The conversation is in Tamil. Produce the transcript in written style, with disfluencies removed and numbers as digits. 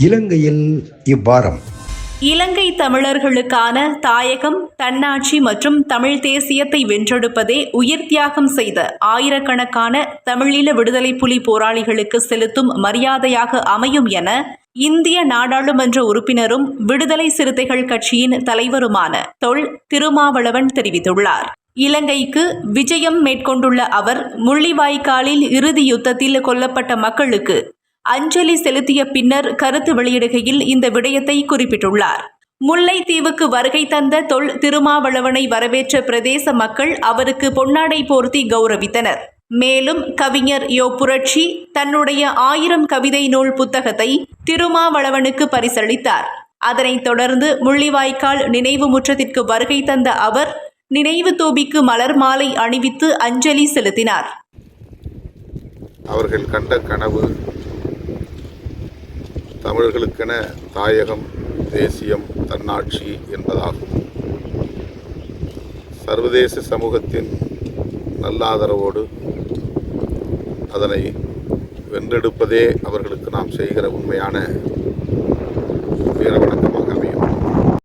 இலங்கையில் இவ்வாரம் இலங்கை தமிழர்களுக்கான தாயகம், தன்னாட்சி மற்றும் தமிழ் தேசியத்தை வென்றெடுப்பதே உயிர் தியாகம் செய்த ஆயிரக்கணக்கான தமிழீழ விடுதலை புலி போராளிகளுக்கு செலுத்தும் மரியாதையாக அமையும் என இந்திய நாடாளுமன்ற உறுப்பினரும் விடுதலை சிறுத்தைகள் கட்சியின் தலைவருமான தொல் திருமாவளவன் தெரிவித்துள்ளார். இலங்கைக்கு விஜயம் மேற்கொண்டுள்ள அவர் முள்ளிவாய்க்காலில் இறுதி யுத்தத்தில் கொல்லப்பட்ட மக்களுக்கு அஞ்சலி செலுத்திய பின்னர் கருத்து வெளியிடுகையில் இந்த விடயத்தை குறிப்பிட்டுள்ளார். முல்லைத்தீவுக்கு வருகை தந்த தொல் திருமாவளவனை வரவேற்ற பிரதேச மக்கள் அவருக்கு பொன்னாடை போர்த்தி கௌரவித்தனர். மேலும் கவிஞர் யோ புரட்சி தன்னுடைய 1000 கவிதை நூல் புத்தகத்தை திருமாவளவனுக்கு பரிசளித்தார். அதனைத் தொடர்ந்து முள்ளிவாய்க்கால் நினைவு முற்றத்திற்கு வருகை தந்த அவர் நினைவு தூபிக்கு மலர் மாலை அணிவித்து அஞ்சலி செலுத்தினார். அவர்கள் கண்ட கனவு தமிழர்களுக்கென தாயகம், தேசியம், தன்னாட்சி என்பதாகும். சர்வதேச சமூகத்தின் நல்லாதரவோடு அதனை வென்றெடுப்பதே அவர்களுக்கு நாம் செய்கிற உண்மையான வீரவணக்கம்.